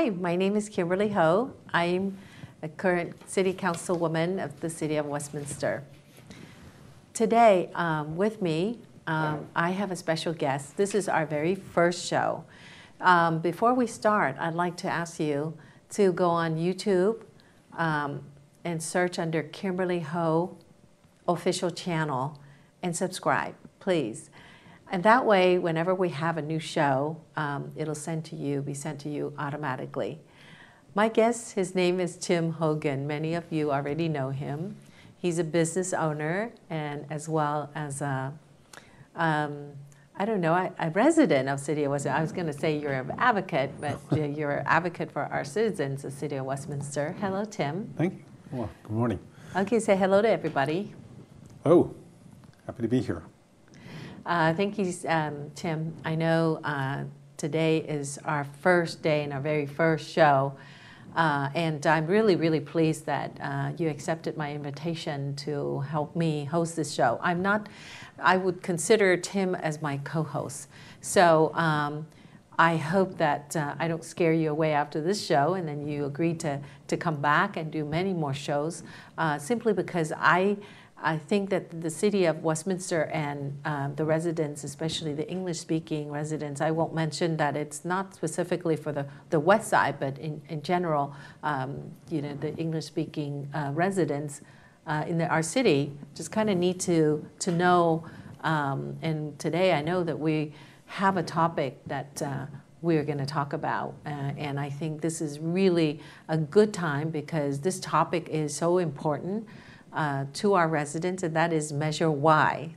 Hi, my name is Kimberly Ho. I'm a current City Councilwoman of the City of Westminster. Today, with me, I have a special guest. This is our very first show. Before we start, I'd like to ask you to go on YouTube and search under Kimberly Ho official channel and subscribe, please. And that way, whenever we have a new show, it'll be sent to you automatically. My guest, his name is Tim Hogan. Many of you already know him. He's a business owner and as well as a resident of City of Westminster. I was going to say you're an advocate, but you're an advocate for our citizens of City of Westminster. Hello, Tim. Thank you. Well, good morning. Okay, say hello to everybody. Oh, happy to be here. Thank you, Tim. I know today is our first day and our very first show, and I'm really, really pleased that you accepted my invitation to help me host this show. I would consider Tim as my co-host. So I hope that I don't scare you away after this show and then you agree to come back and do many more shows, simply because I think that the City of Westminster and the residents, especially the English-speaking residents, I won't mention that it's not specifically for the West Side, but in general, the English-speaking residents in our city just kind of need to know. And today I know that we have a topic that we're going to talk about, and I think this is really a good time because this topic is so important to our residents, and that is Measure Y.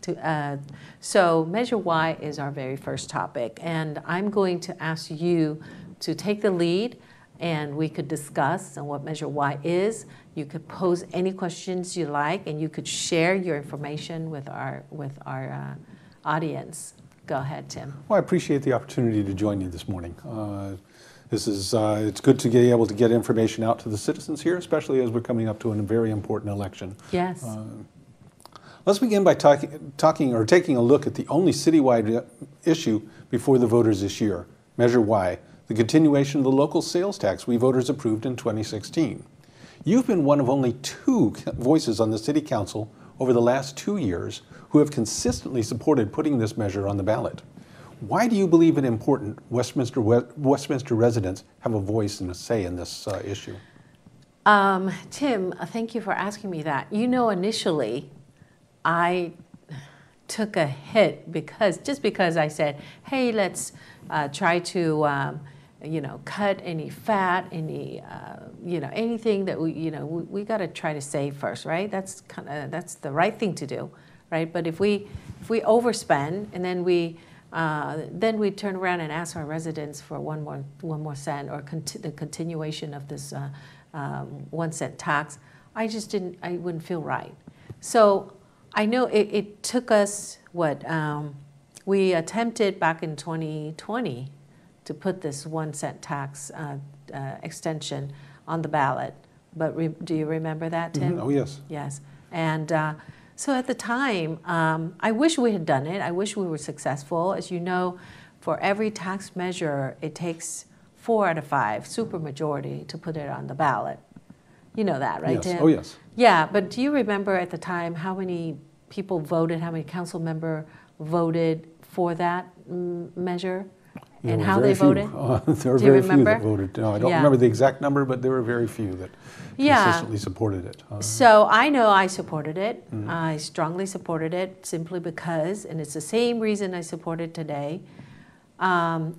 So Measure Y is our very first topic, and I'm going to ask you to take the lead, and we could discuss on what Measure Y is. You could pose any questions you like, and you could share your information with our audience. Go ahead, Tim. Well, I appreciate the opportunity to join you this morning. It's good to be able to get information out to the citizens here, especially as we're coming up to a very important election. Yes. Let's begin by taking a look at the only citywide issue before the voters this year, Measure Y, the continuation of the local sales tax we voters approved in 2016. You've been one of only 2 voices on the City Council over the last 2 years who have consistently supported putting this measure on the ballot. Why do you believe it important Westminster residents have a voice and a say in this issue? Tim, thank you for asking me that. Initially, I took a hit because I said, hey, let's try to cut any fat, anything that we got to try to save first, right? That's the right thing to do, right? But if we overspend and then we turn around and ask our residents for one more cent or the continuation of this 1 cent tax, I wouldn't feel right. So I know it took us we attempted back in 2020 to put this 1 cent tax extension on the ballot. But do you remember that, Tim? Mm-hmm. Oh, yes. Yes. And so at the time, I wish we had done it. I wish we were successful. As you know, for every tax measure, it takes 4 out of 5, supermajority, to put it on the ballot. You know that, right, yes. Tim? Oh, yes. Yeah, but do you remember at the time how many people voted, how many council members voted for that measure? And how they voted? There were very few that voted. No, I don't remember the exact number, but there were very few that consistently supported it. So I know I supported it. Mm-hmm. I strongly supported it simply because, and it's the same reason I support it today,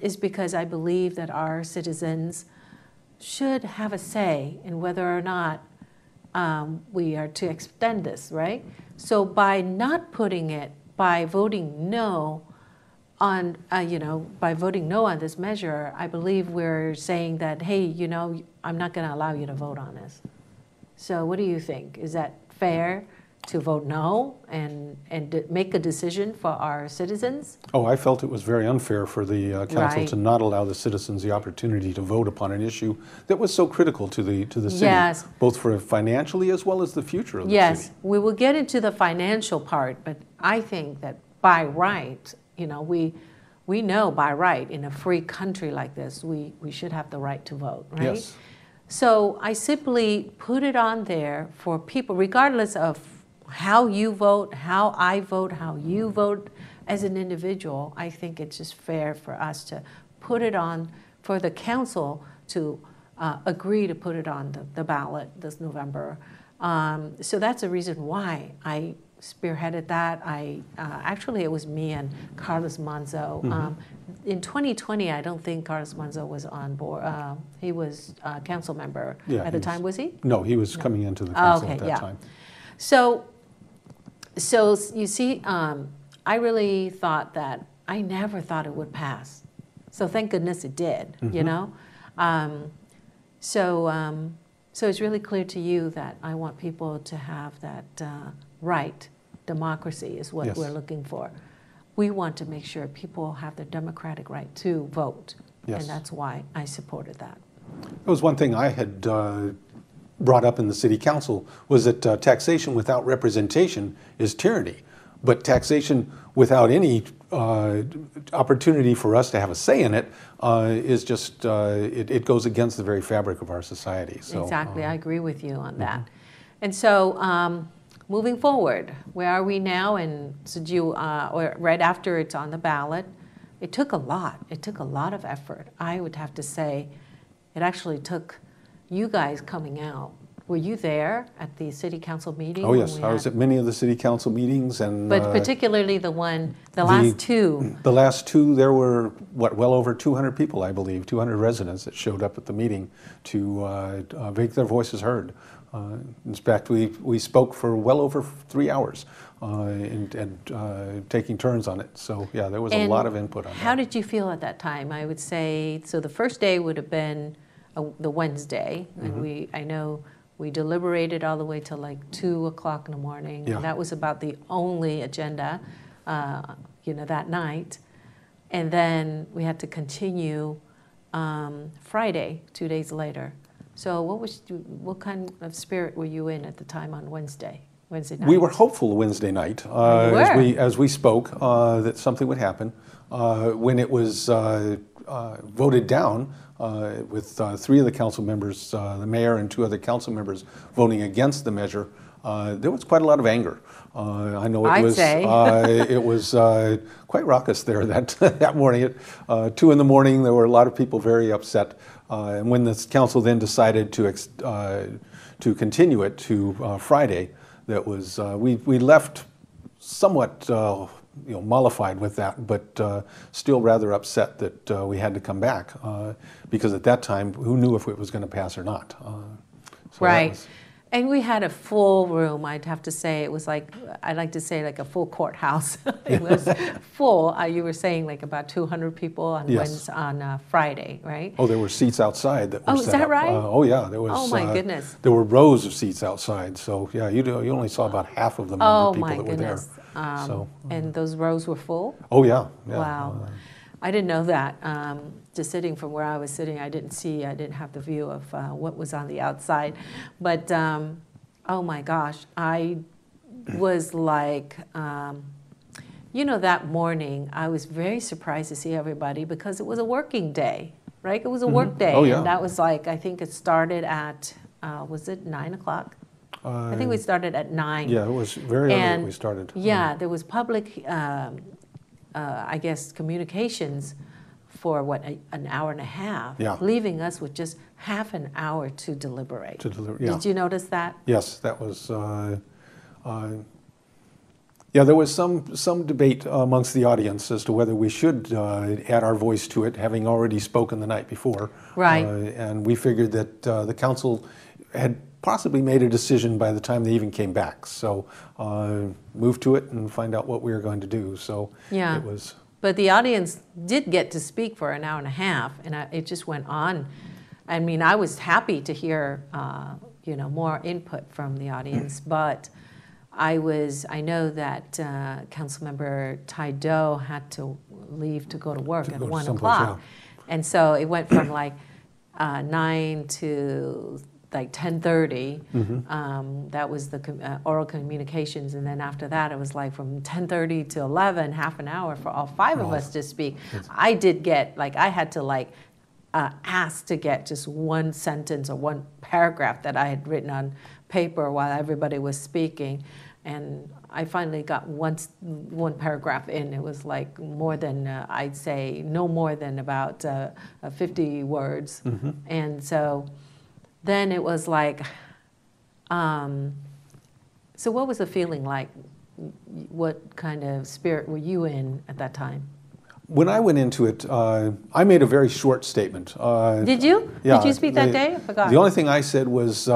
is because I believe that our citizens should have a say in whether or not we are to extend this, right? So by not putting it, by voting no on, by voting no on this measure, I believe we're saying that, hey, I'm not going to allow you to vote on this. So what do you think? Is that fair to vote no and make a decision for our citizens? Oh, I felt it was very unfair for the council Right. to not allow the citizens the opportunity to vote upon an issue that was so critical to the city, Yes. both for financially as well as the future of the Yes, city. we will get into the financial part, but I think that by right, we know by right in a free country like this, we should have the right to vote, right? Yes. So I simply put it on there for people, regardless of how you vote, how I vote, how you vote as an individual. I think it's just fair for us to put it on for the council to agree to put it on the ballot this November. So that's the reason why I spearheaded that. Actually, it was me and Carlos Manzo. In 2020, I don't think Carlos Manzo was on board. He was a council member at the time, was he? No, he was coming into the council at that time. So you see, I really thought that, I never thought it would pass. So thank goodness it did, you know? So it's really clear to you that I want people to have that right. Democracy is what we're looking for. We want to make sure people have their democratic right to vote. And that's why I supported that. It was one thing I had brought up in the city council, was that taxation without representation is tyranny. But taxation without any opportunity for us to have a say in it is just, it goes against the very fabric of our society. So, exactly, I agree with you on that. And so moving forward, where are we now? And so or right after it's on the ballot, it took a lot. It took a lot of effort. I would have to say it actually took you guys coming out. Were you there at the city council meeting? Oh yes, I was at many of the city council meetings, and but particularly the last two. The last two, there were well over 200 people, I believe, 200 residents that showed up at the meeting to make their voices heard. In fact, we spoke for well over 3 hours and taking turns on it. So yeah, there was a lot of input on that. How did you feel at that time? I would say, so the first day would have been the Wednesday, and I know we deliberated all the way till like 2 o'clock in the morning. Yeah. And that was about the only agenda, that night. And then we had to continue Friday, 2 days later. So what kind of spirit were you in at the time on Wednesday night? We were hopeful Wednesday night as we spoke that something would happen. When it was voted down, with 3 of the council members, the mayor and 2 other council members voting against the measure, there was quite a lot of anger. I know it was quite raucous there that morning. At 2 in the morning, there were a lot of people very upset. And when the council then decided to continue it to Friday, that was we left somewhat mollified with that, but still rather upset that we had to come back because at that time, who knew if it was going to pass or not? Right. And we had a full room, I'd have to say. It was like, I'd like to say like a full courthouse. It was full. You were saying like about 200 people on Friday, right? Oh, there were seats outside that were set is that up. right? Oh, yeah. There was, oh, my goodness. There were rows of seats outside. So, yeah, you only saw about half of the number of people that were there. And those rows were full? Oh, yeah. Wow. I didn't know that. Just sitting from where I was sitting, I didn't have the view of what was on the outside. But, oh my gosh, I was like, that morning, I was very surprised to see everybody because it was a working day, right? It was a work day. Oh, yeah. And that was like, I think it started at, was it 9 o'clock? I think we started at 9. Yeah, it was very early that we started. Yeah, there was public, I guess, communications for an hour and a half, leaving us with just half an hour to deliberate. Did you notice that? Yes, that was. There was some debate amongst the audience as to whether we should add our voice to it, having already spoken the night before. Right. And we figured that the council had possibly made a decision by the time they even came back. So move to it and find out what we were going to do. So it was. But the audience did get to speak for an hour and a half, and it just went on. I mean, I was happy to hear, more input from the audience, but I know that Councilmember Taido had to leave to go to work at 1 o'clock. And so it went from like 9 to like 10:30. Mm-hmm. That was the oral communications, and then after that, it was like from 10:30 to 11, half an hour for all five of us to speak. I did get like I had to like ask to get just one sentence or one paragraph that I had written on paper while everybody was speaking, and I finally got one paragraph in. It was like more than I'd say no more than about 50 words, Mm-hmm. and so then it was like, so what was the feeling like? What kind of spirit were you in at that time? When I went into it, I made a very short statement. Did you? Yeah, Did you speak that day? I forgot. The only thing I said was,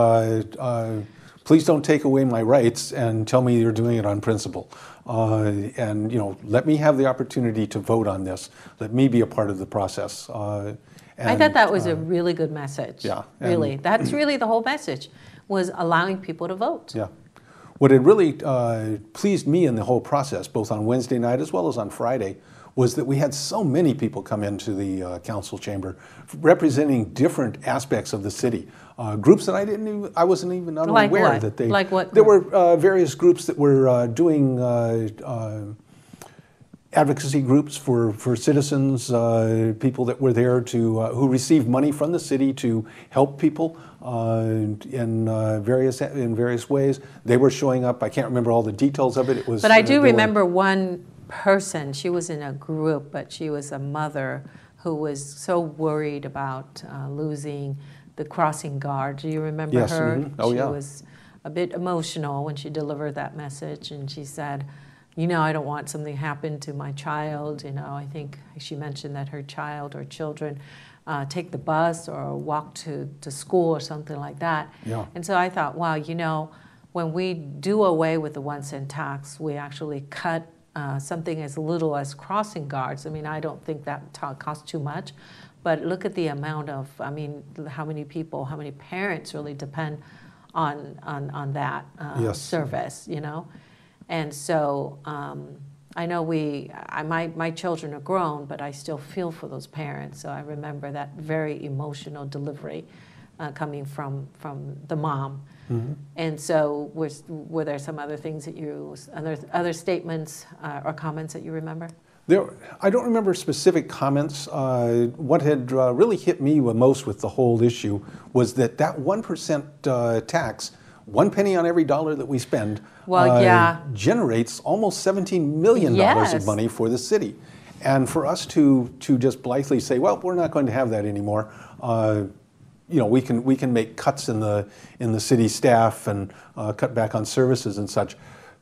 please don't take away my rights and tell me you're doing it on principle. And, let me have the opportunity to vote on this. Let me be a part of the process. I thought that was a really good message. Yeah. Really. That's really the whole message, was allowing people to vote. Yeah. What had really pleased me in the whole process, both on Wednesday night as well as on Friday, was that we had so many people come into the council chamber representing different aspects of the city. Groups that I wasn't even unaware like what? that they. Like what? There were various groups that were doing advocacy groups for citizens, people that were there to who received money from the city to help people in various ways. They were showing up. I can't remember all the details of it. It was. But I do remember one person. She was in a group, but she was a mother who was so worried about losing the crossing guard. Do you remember Yes, her? mm-hmm. Oh, she yeah. was a bit emotional when she delivered that message, and she said, I don't want something to happen to my child. I think she mentioned that her child or children take the bus or walk to school or something like that. Yeah. And so I thought, wow, when we do away with the 1 cent tax, we actually cut something as little as crossing guards. I mean, I don't think that costs too much, but look at the amount of, how many people, how many parents really depend on that Yes. service, And so I know my children are grown, but I still feel for those parents. So I remember that very emotional delivery coming from the mom. Mm-hmm. And so were there some other things that other statements or comments that you remember? I don't remember specific comments. What had really hit me most with the whole issue was that 1% tax, 1 penny on every dollar that we spend, generates almost $17 million of money for the city. And for us to just blithely say, well, we're not going to have that anymore. We can make cuts in the city staff and cut back on services and such.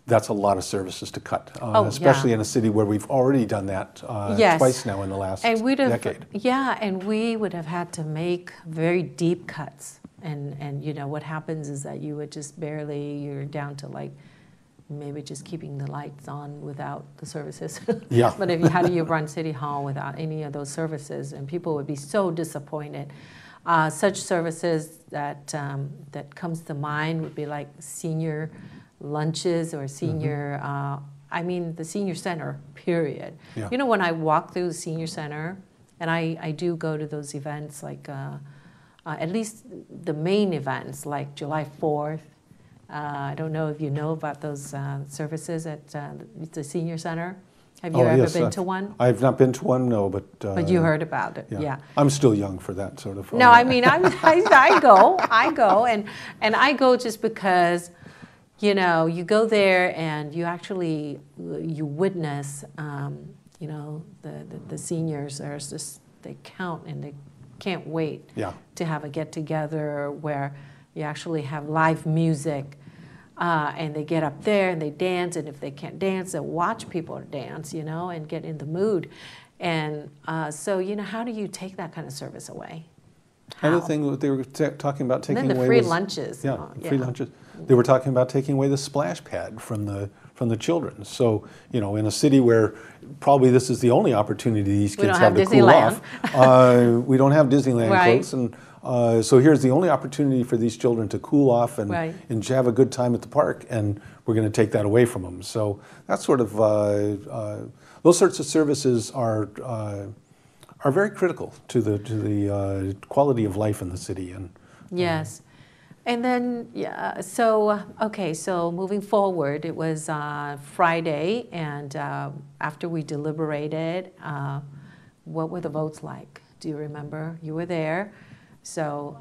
That's a lot of services to cut, especially in a city where we've already done that twice now in the last decade. Yeah, and we would have had to make very deep cuts. And what happens is that you would just you're down to like maybe just keeping the lights on without the services. Yeah. But how do you run City Hall without any of those services? And people would be so disappointed. Such services that comes to mind would be like senior lunches or senior, the senior center, period. Yeah. When I walk through the senior center, and I do go to those events, like at least the main events, like July 4th. I don't know if you know about those services at the senior center. Have you ever been to one? I've not been to one, no, but... but you heard about it, yeah. I'm still young for that sort of... No, I go, and I go just because, you go there and you actually, you witness, the seniors are just, they count and they can't wait to have a get-together where you actually have live music. And they get up there and they dance, and if they can't dance, they'll watch people dance, and get in the mood. And so, how do you take that kind of service away? Another thing that they were talking about taking away was... free lunches. Free lunches. They were talking about taking away the splash pad from the children. So, in a city where probably this is the only opopportunity these kids have to cool off. We don't have Disneyland clothes, and so here's the only opportunity for these children to cool off and have a good time at the park, and we're going to take that away from them. So that's sort of those sorts of services are very critical to the quality of life in the city. And yes, And then, yeah, so, okay, so moving forward, it was Friday, and after we deliberated, what were the votes like? Do you remember? You were there. So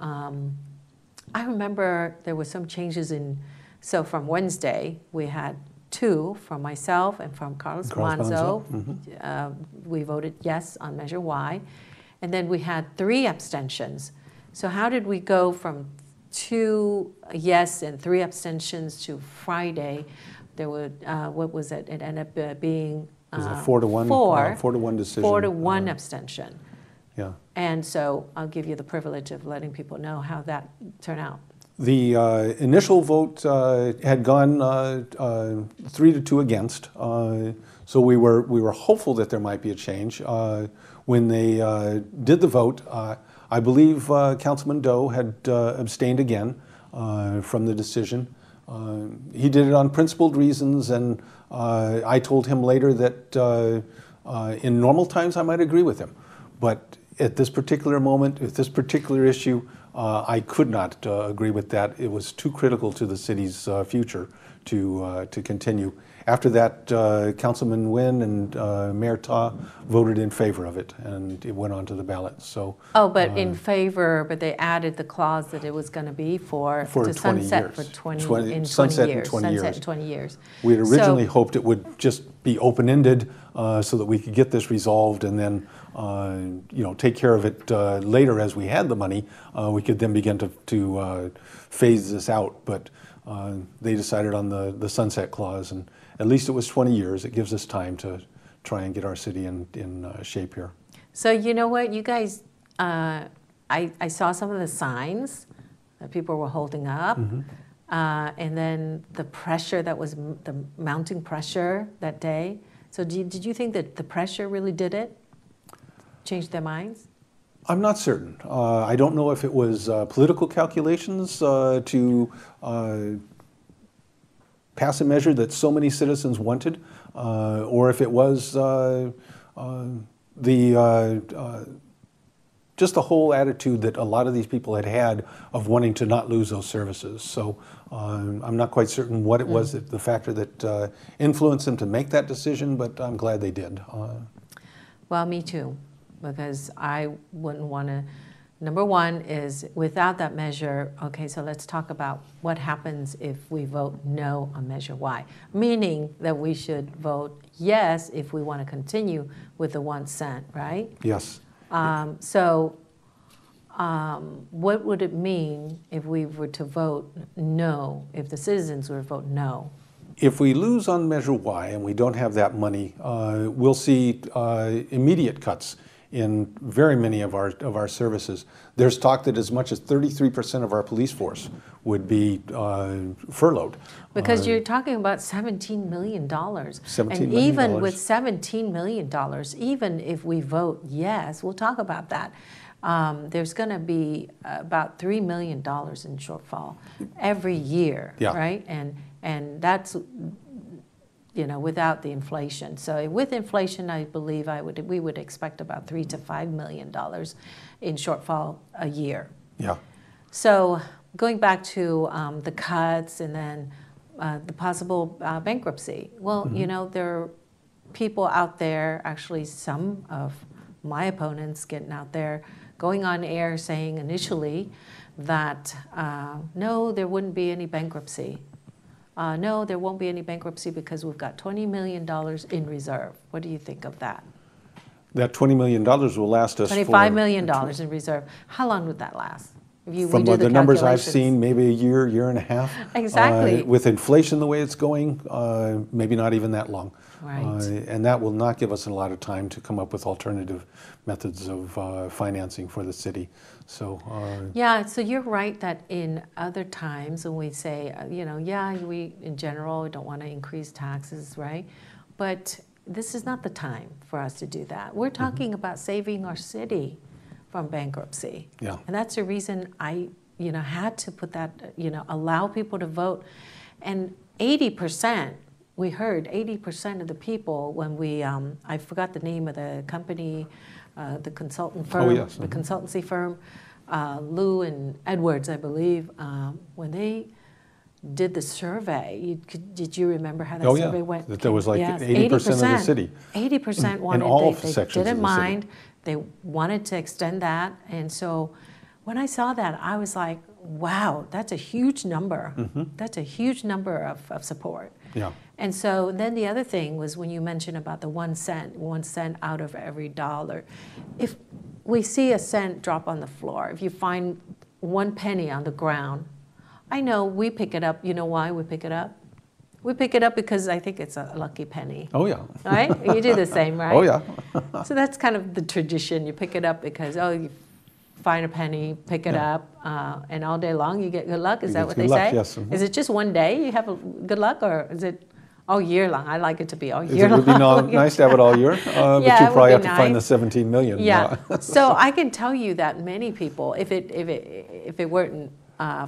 I remember there were some changes so from Wednesday, we had 2 from myself and from Carlos Manzo. We voted yes on Measure Y. And then we had 3 abstentions. So how did we go from 2 yes and 3 abstentions to Friday? There were, what was it? It ended up being it was a 4-1, 4-1 decision. 4-1 abstention. Yeah. And so I'll give you the privilege of letting people know how that turned out. The initial vote had gone 3-2 against, so we were hopeful that there might be a change. When they did the vote, I believe Councilman Doe had abstained again from the decision. He did it on principled reasons, and I told him later that in normal times I might agree with him, but at this particular moment, at this particular issue, I could not agree with that. It was too critical to the city's future to continue. After that, Councilman Nguyen and Mayor Ta voted in favor of it, and it went on to the ballot. So. Oh, but in favor, but they added the clause that it was going to be for to 20 sunset years. for 20 sunset years. In 20 years. Sunset in 20 years. We had originally hoped it would just be open-ended so that we could get this resolved and then take care of it later as we had the money. We could then begin to phase this out, but they decided on the sunset clause, and at least it was 20 years. It gives us time to try and get our city in shape here. So you know what, you guys, I saw some of the signs that people were holding up, and then the pressure that was the mounting pressure that day. So did you think that the pressure really did it? Changed their minds? I'm not certain. I don't know if it was political calculations to pass a measure that so many citizens wanted, or if it was just the whole attitude that a lot of these people had of wanting to not lose those services. So I'm not quite certain what it was, the factor that influenced them to make that decision, but I'm glad they did. Well, me too, because I wouldn't want to. Number one is, without that measure, okay, so let's talk about what happens if we vote no on Measure Y, meaning that we should vote yes if we want to continue with the 1 cent, right? Yes. What would it mean if we were to vote no, if the citizens were to vote no? If we lose on Measure Y and we don't have that money, we'll see immediate cuts in very many of our services. There's talk that as much as 33% of our police force would be furloughed. Because you're talking about $17 million. And even with $17 million, even if we vote yes, we'll talk about that, there's going to be about $3 million in shortfall every year, right? And that's, without the inflation. So with inflation, I believe we would expect about $3 to $5 million in shortfall a year. Yeah. So going back to the cuts and then the possible bankruptcy. Well, there are people out there, actually some of my opponents getting out there, going on air saying initially that no, there wouldn't be any bankruptcy. No, there won't be any bankruptcy because we've got $20 million in reserve. What do you think of that? That $20 million will last us $25 million in reserve. How long would that last? From the numbers I've seen, maybe a year and a half. Exactly. With inflation the way it's going, maybe not even that long. Right. And that will not give us a lot of time to come up with alternative methods of financing for the city. So. Yeah, so you're right that in other times when we say, we in general don't want to increase taxes, right? But this is not the time for us to do that. We're talking about saving our city from bankruptcy. Yeah. And that's the reason I, had to put that, allow people to vote. And 80%, we heard 80% of the people when we, I forgot the name of the company, the consultant firm, the consultancy firm, Lou and Edwards, I believe, when they did the survey, did you remember how that survey went? That there was like Yes, 80% of the city. 80% wanted, all they sections didn't of the city. mind. They wanted to extend that. And so when I saw that, I was like, wow, that's a huge number. That's a huge number of support. Yeah. And so then the other thing was when you mentioned about the 1 cent out of every dollar. If we see a cent drop on the floor, if you find 1 penny on the ground, I know we pick it up. You know why we pick it up? We pick it up because I think it's a lucky penny. Oh, yeah. Right? You do the same, right? Oh, yeah. So that's kind of the tradition. You pick it up because, you find a penny, pick it up, and all day long you get good luck. Is that what they say? Yes. Is it just one day you have good luck, or is it all year long? I like it to be all year It long. would be nice to have it all year, but you probably have to find the 17 million. Yeah. So I can tell you that many people, if it weren't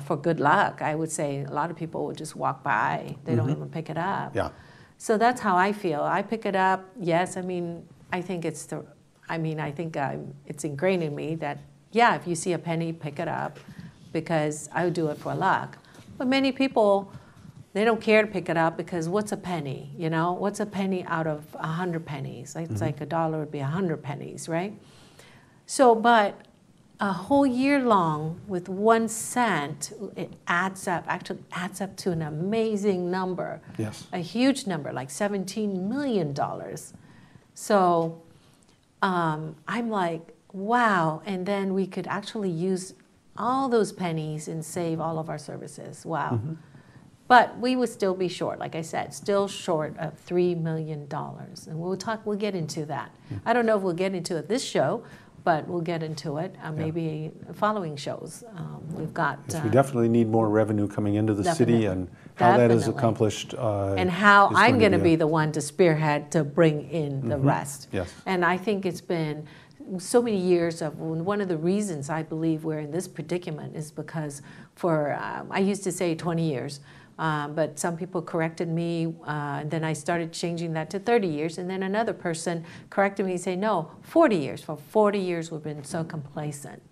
for good luck, I would say a lot of people would just walk by. They don't even pick it up. Yeah. So that's how I feel. I pick it up. Yes, I think it's ingrained in me that, if you see a penny, pick it up, because I would do it for luck. But many people, they don't care to pick it up because what's a penny? You know, what's a penny out of 100 pennies? It's like $1 would be 100 pennies, right? So, but a whole year long with 1 cent, it actually adds up to an amazing number. Yes. A huge number, like $17 million. So I'm like, wow. And then we could actually use all those pennies and save all of our services. Wow. But we would still be short, like I said, still short of $3 million. And we'll get into that. I don't know if we'll get into it this show, but we'll get into it maybe following shows. We've got... Yes, we definitely need more revenue coming into the city, and how that is accomplished. And how I'm going to be the one to spearhead to bring in the rest. Yes. And I think it's been so many years of, one of the reasons I believe we're in this predicament is because for, I used to say 20 years, but some people corrected me, and then I started changing that to 30 years, and then another person corrected me and say, no, 40 years. For 40 years we've been so complacent.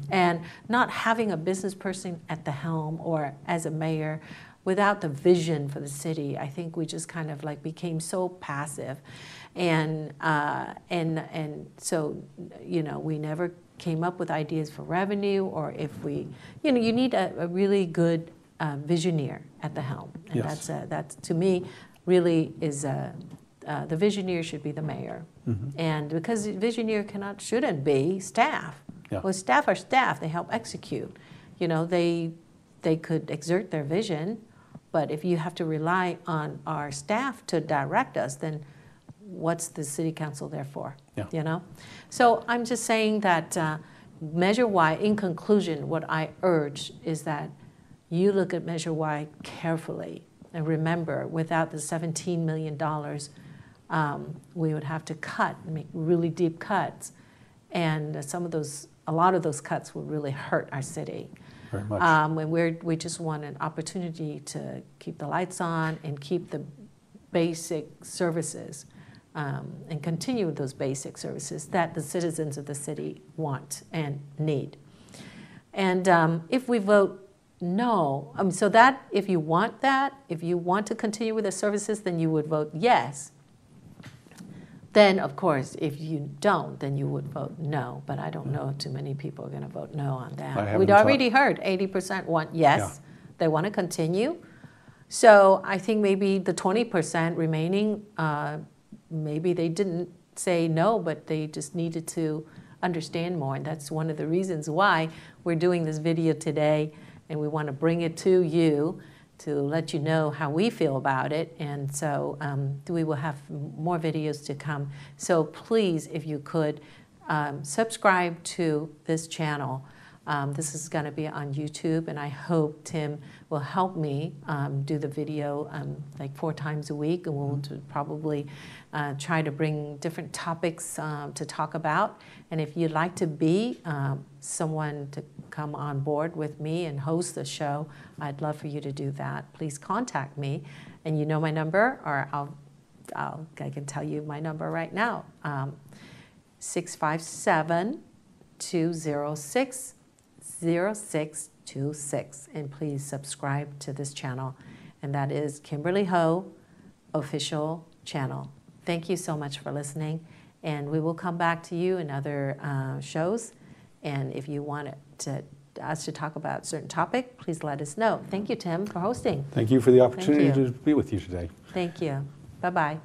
And not having a business person at the helm or as a mayor without the vision for the city, I think we just kind of like became so passive. And so, we never came up with ideas for revenue, or if we, you need a really good visioneer at the helm. And yes. that's to me really is the visioneer should be the mayor. And because the visioneer shouldn't be staff. Yeah. Well, staff are staff, they help execute. They could exert their vision, but if you have to rely on our staff to direct us, then what's the city council there for? Yeah. So I'm just saying that Measure Y, in conclusion, what I urge is that you look at Measure Y carefully and remember, without the $17 million, we would have to make really deep cuts, and a lot of those cuts would really hurt our city. Very much. And we just want an opportunity to keep the lights on and keep the basic services and continue those basic services that the citizens of the city want and need. And if we vote no, so that if you want to continue with the services, then you would vote yes. Then, of course, if you don't, then you would vote no. But I don't know if too many people are going to vote no on that. We'd already heard 80% want yes. They want to continue. So I think maybe the 20% remaining, maybe they didn't say no, but they just needed to understand more. And that's one of the reasons why we're doing this video today. And we want to bring it to you to let you know how we feel about it. And so we will have more videos to come. So please, if you could, subscribe to this channel. This is going to be on YouTube, and I hope Tim will help me do the video like 4 times a week, and we'll probably try to bring different topics to talk about. And if you'd like to be someone to come on board with me and host the show, I'd love for you to do that. Please contact me, and you know my number, or I can tell you my number right now, 657-206-0606. 0626. And please subscribe to this channel. And that is Kimberly Ho Official Channel. Thank you so much for listening. And we will come back to you in other shows. And if you want us to talk about a certain topic, please let us know. Thank you, Tim, for hosting. Thank you for the opportunity you. to be with you today. Thank you. Bye-bye.